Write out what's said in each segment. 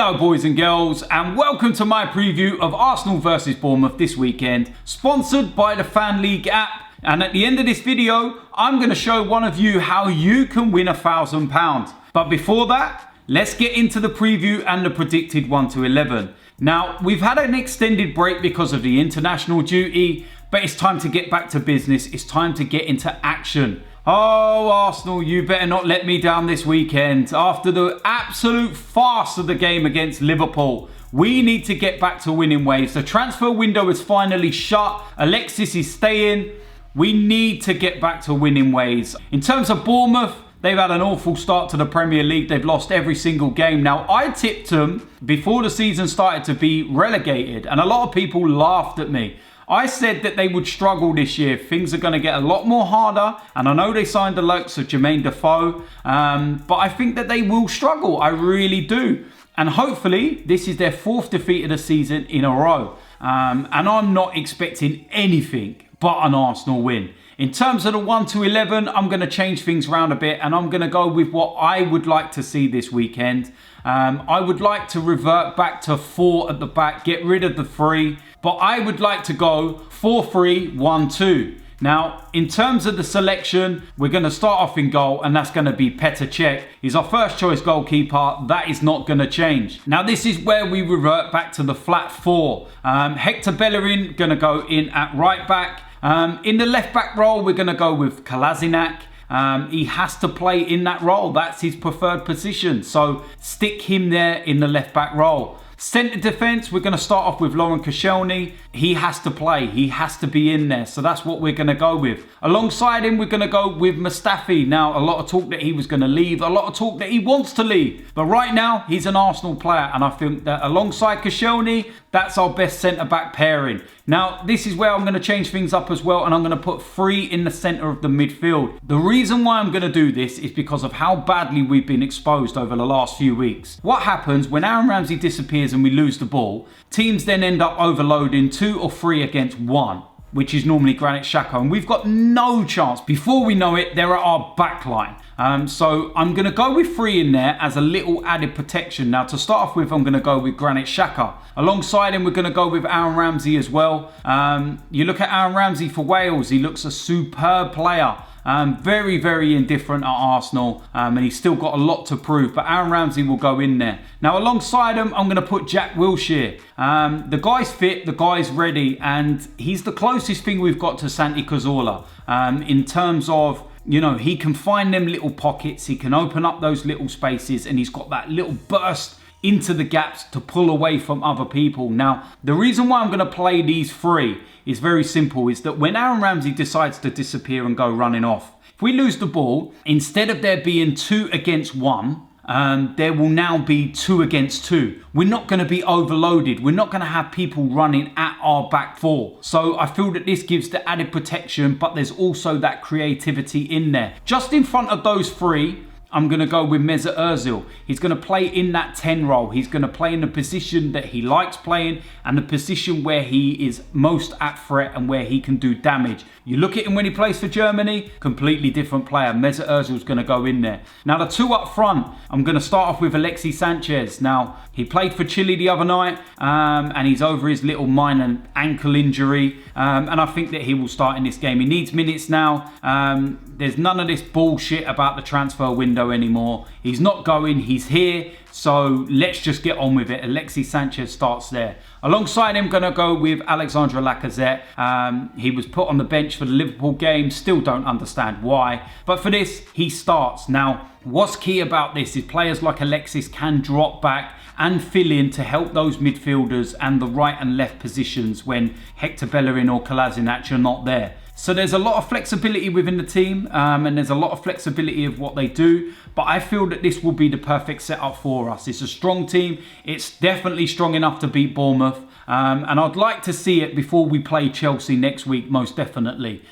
Hello boys and girls, and welcome to my preview of Arsenal versus Bournemouth this weekend, sponsored by the Fan League app. And at the end of this video, I'm going to show one of you how you can win £1,000. But before that, let's get into the preview and the predicted 1 to 11. Now, we've had an extended break because of the international duty, but it's time to get back to business. It's time to get into action. Oh, Arsenal, you better not let me down this weekend. After the absolute farce of the game against Liverpool, we need to get back to winning ways. The transfer window is finally shut. Alexis is staying. We need to get back to winning ways. In terms of Bournemouth, they've had an awful start to the Premier League. They've lost every single game. Now, I tipped them before the season started to be relegated, and a lot of people laughed at me. I said that they would struggle this year. Things are going to get a lot more harder. And I know they signed the likes of Jermaine Defoe. But I think that they will struggle. I really do. And hopefully this is their 4th defeat of the season in a row. And I'm not expecting anything but an Arsenal win. In terms of the 1 to 11, I'm going to change things around a bit. And I'm going to go with what I would like to see this weekend. I would like to revert back to 4 at the back. Get rid of the 3. But I would like to go 4-3-1-2. Now, in terms of the selection, we're going to start off in goal, and that's going to be Cech. He's our first choice goalkeeper. That is not going to change. Now, this is where we revert back to the flat 4. Hector Bellerin going to go in at right back. In the left back role, we're going to go with Kolasinac. He has to play in that role. That's his preferred position. So stick him there in the left back role. Centre defence, we're going to start off with Koscielny. He has to play. He has to be in there. So that's what we're going to go with. Alongside him, we're going to go with Mustafi. Now, a lot of talk that he was going to leave. A lot of talk that he wants to leave. But right now, he's an Arsenal player. And I think that alongside Koscielny, that's our best centre-back pairing. Now, this is where I'm going to change things up as well. And I'm going to put 3 in the centre of the midfield. The reason why I'm going to do this is because of how badly we've been exposed over the last few weeks. What happens when Aaron Ramsey disappears and we lose the ball? Teams then end up overloading 2 or 3 against 1, which is normally Granit Xhaka, and we've got no chance. Before we know it, they're at our back line. So I'm going to go with 3 in there as a little added protection. Now, to start off with, I'm going to go with Granit Xhaka. Alongside him, we're going to go with Aaron Ramsey as well. You look at Aaron Ramsey for Wales, he looks a superb player. Very, very indifferent at Arsenal, and he's still got a lot to prove, but Aaron Ramsey will go in there. Now, alongside him, I'm going to put Jack Wilshere. The guy's fit, the guy's ready, and he's the closest thing we've got to Santi Cazorla in terms of, you know, he can find them little pockets, he can open up those little spaces, and he's got that little burst into the gaps to pull away from other people. Now, the reason why I'm going to play these 3 is very simple, is that when Aaron Ramsey decides to disappear and go running off, if we lose the ball, instead of there being 2 against 1, there will now be 2 against 2. We're not going to be overloaded. We're not going to have people running at our back 4. So I feel that this gives the added protection, but there's also that creativity in there. Just in front of those 3, I'm going to go with Ozil. He's going to play in that 10 role. He's going to play in the position that he likes playing and the position where he is most at threat and where he can do damage. You look at him when he plays for Germany, completely different player. Ozil's going to go in there. Now, the 2 up front, I'm going to start off with Alexis Sanchez. Now, he played for Chile the other night and he's over his little minor ankle injury. And I think that he will start in this game. He needs minutes now. There's none of this bullshit about the transfer window anymore. He's not going, he's here. So let's just get on with it. Alexis Sanchez starts there. Alongside him, going to go with Alexandre Lacazette. He was put on the bench for the Liverpool game. Still don't understand why. But for this, he starts. Now, what's key about this is players like Alexis can drop back and fill in to help those midfielders and the right and left positions when Hector Bellerin or Kolasinac are not there. So there's a lot of flexibility within the team and there's a lot of flexibility of what they do. But I feel that this will be the perfect setup for us. It's a strong team. It's definitely strong enough to beat Bournemouth. And I'd like to see it before we play Chelsea next week, most definitely.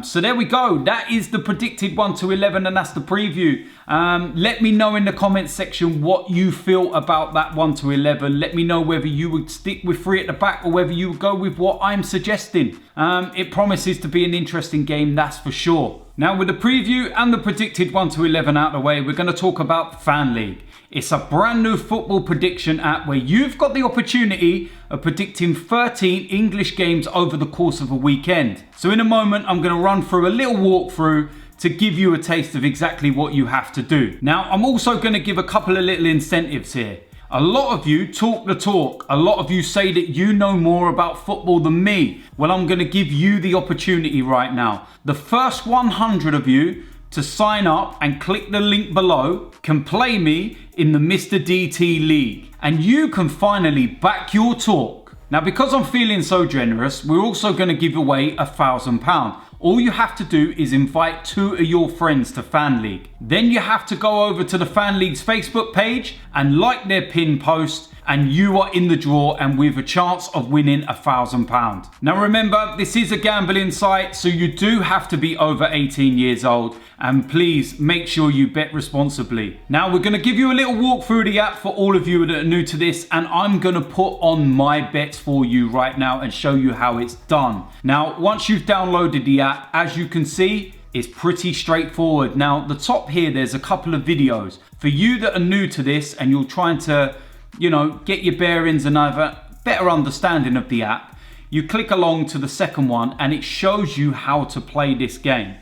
So there we go. That is the predicted 1 to 11 and that's the preview. Let me know in the comments section what you feel about that 1 to 11. Let me know whether you would stick with 3 at the back or whether you would go with what I'm suggesting. It promises to be an interesting game, that's for sure. Now with the preview and the predicted 1 to 11 out of the way, we're going to talk about Fan League. It's a brand new football prediction app where you've got the opportunity of predicting 13 English games over the course of a weekend. So in a moment, I'm going to run through a little walkthrough to give you a taste of exactly what you have to do. Now, I'm also going to give a couple of little incentives here. A lot of you talk the talk. A lot of you say that you know more about football than me. Well, I'm going to give you the opportunity right now. The first 100 of you to sign up and click the link below can play me in the Mr. DT League. And you can finally back your talk. Now, because I'm feeling so generous, we're also going to give away £1,000. All you have to do is invite 2 of your friends to Fan League. Then you have to go over to the Fan League's Facebook page and like their pinned post, and you are in the draw and with a chance of winning £1,000. Now remember, this is a gambling site, so you do have to be over 18 years old, and please make sure you bet responsibly. Now we're going to give you a little walk through the app for all of you that are new to this, and I'm going to put on my bets for you right now and show you how it's done. Now once you've downloaded the app, as you can see, it's pretty straightforward. Now the top here, there's a couple of videos. For you that are new to this and you're trying to get your bearings and have a better understanding of the app, you click along to the second one and it shows you how to play this game.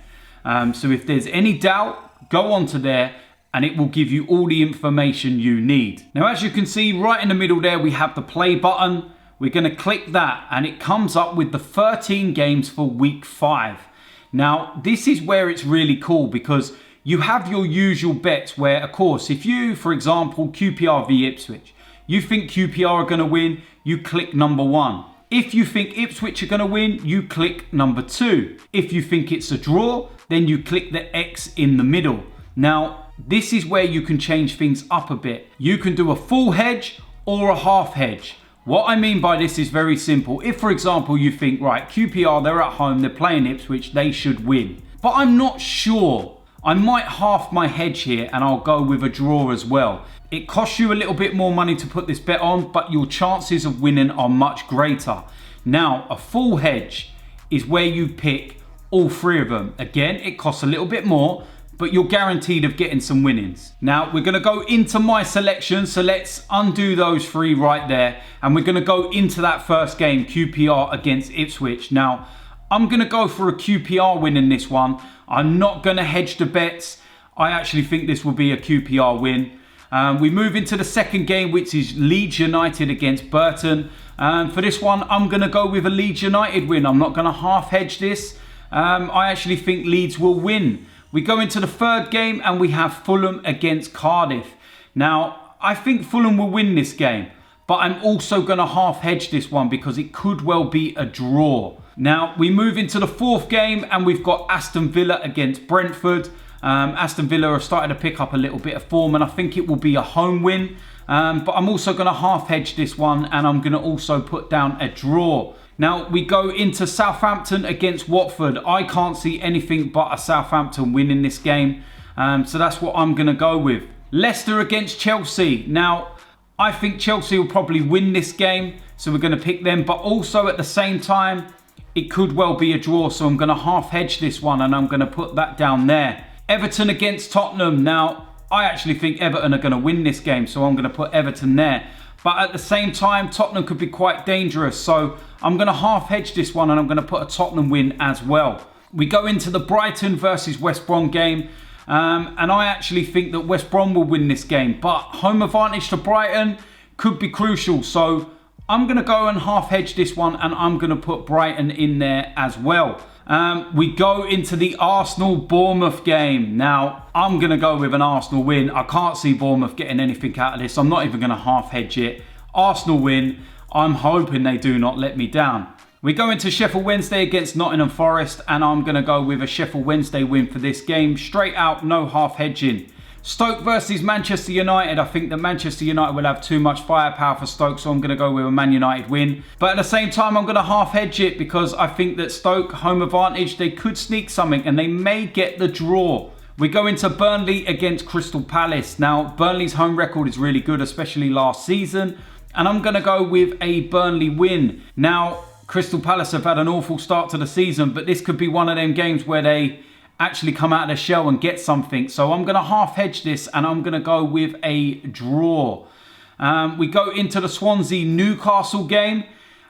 So if there's any doubt, go on to there and it will give you all the information you need. Now, as you can see right in the middle there, we have the play button. We're going to click that and it comes up with the 13 games for week 5. Now, this is where it's really cool because you have your usual bets where, of course, if you, for example, QPR v Ipswich, you think QPR are going to win, you click number 1. If you think Ipswich are going to win, you click number 2. If you think it's a draw, then you click the X in the middle. Now, this is where you can change things up a bit. You can do a full hedge or a half hedge. What I mean by this is very simple. If, for example, you think, right, QPR, they're at home, they're playing Ipswich, they should win. But I'm not sure. I might half my hedge here and I'll go with a draw as well. It costs you a little bit more money to put this bet on, but your chances of winning are much greater. Now, a full hedge is where you pick all 3 of them. Again, it costs a little bit more, but you're guaranteed of getting some winnings. Now, we're going to go into my selection, so let's undo those 3 right there. And we're going to go into that first game, QPR against Ipswich. Now, I'm going to go for a QPR win in this one. I'm not going to hedge the bets. I actually think this will be a QPR win. We move into the second game, which is Leeds United against Burton. For this one, I'm going to go with a Leeds United win. I'm not going to half hedge this. I actually think Leeds will win. We go into the third game and we have Fulham against Cardiff. Now, I think Fulham will win this game, but I'm also going to half hedge this one because it could well be a draw. Now, we move into the fourth game and we've got Aston Villa against Brentford. Aston Villa are starting to pick up a little bit of form and I think it will be a home win. But I'm also going to half hedge this one and I'm going to also put down a draw. Now, we go into Southampton against Watford. I can't see anything but a Southampton win in this game. So that's what I'm going to go with. Leicester against Chelsea. Now, I think Chelsea will probably win this game. So we're going to pick them. But also at the same time, it could well be a draw. So I'm going to half hedge this one and I'm going to put that down there. Everton against Tottenham. Now, I actually think Everton are going to win this game. So I'm going to put Everton there. But at the same time, Tottenham could be quite dangerous. So I'm going to half hedge this one and I'm going to put a Tottenham win as well. We go into the Brighton versus West Brom game. And I actually think that West Brom will win this game. But home advantage to Brighton could be crucial. So I'm going to go and half hedge this one and I'm going to put Brighton in there as well. We go into the Arsenal-Bournemouth game. Now, I'm going to go with an Arsenal win. I can't see Bournemouth getting anything out of this. I'm not even going to half hedge it. Arsenal win. I'm hoping they do not let me down. We go into Sheffield Wednesday against Nottingham Forest and I'm going to go with a Sheffield Wednesday win for this game. Straight out, no half hedging. Stoke versus Manchester United. I think that Manchester United will have too much firepower for Stoke, so I'm going to go with a Man United win. But at the same time, I'm going to half hedge it because I think that Stoke, home advantage, they could sneak something and they may get the draw. We go into Burnley against Crystal Palace. Now, Burnley's home record is really good, especially last season. And I'm going to go with a Burnley win. Now, Crystal Palace have had an awful start to the season, but this could be one of them games where they actually come out of their shell and get something. So I'm going to half hedge this and I'm going to go with a draw. We go into the Swansea-Newcastle game.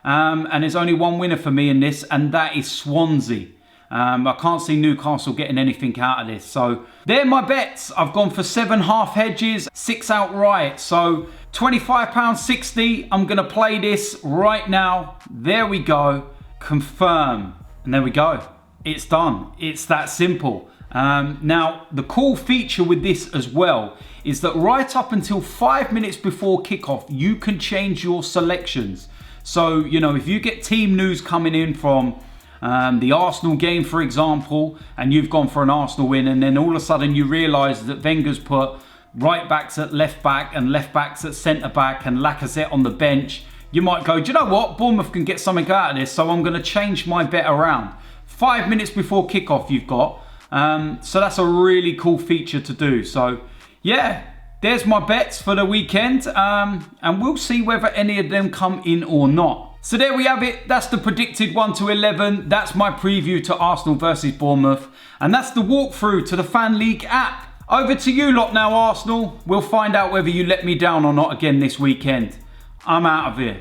And there's only one winner for me in this, and that is Swansea. I can't see Newcastle getting anything out of this. So they're my bets. I've gone for 7 half hedges, 6 outright. So £25.60. I'm going to play this right now. There we go. Confirm. And there we go. It's done. It's that simple. Now, the cool feature with this as well is that right up until 5 minutes before kickoff, you can change your selections. So, you know, if you get team news coming in from the Arsenal game, for example, and you've gone for an Arsenal win, and then all of a sudden you realise that Wenger's put right backs at left back and left backs at centre back and Lacazette on the bench, you might go, do you know what? Bournemouth can get something out of this, so I'm going to change my bet around. 5 minutes before kickoff you've got. So that's a really cool feature to do. So, yeah. There's my bets for the weekend, and we'll see whether any of them come in or not. So there we have it. That's the predicted 1 to 11. That's my preview to Arsenal versus Bournemouth. And that's the walkthrough to the Fan League app. Over to you lot now, Arsenal. We'll find out whether you let me down or not again this weekend. I'm out of here.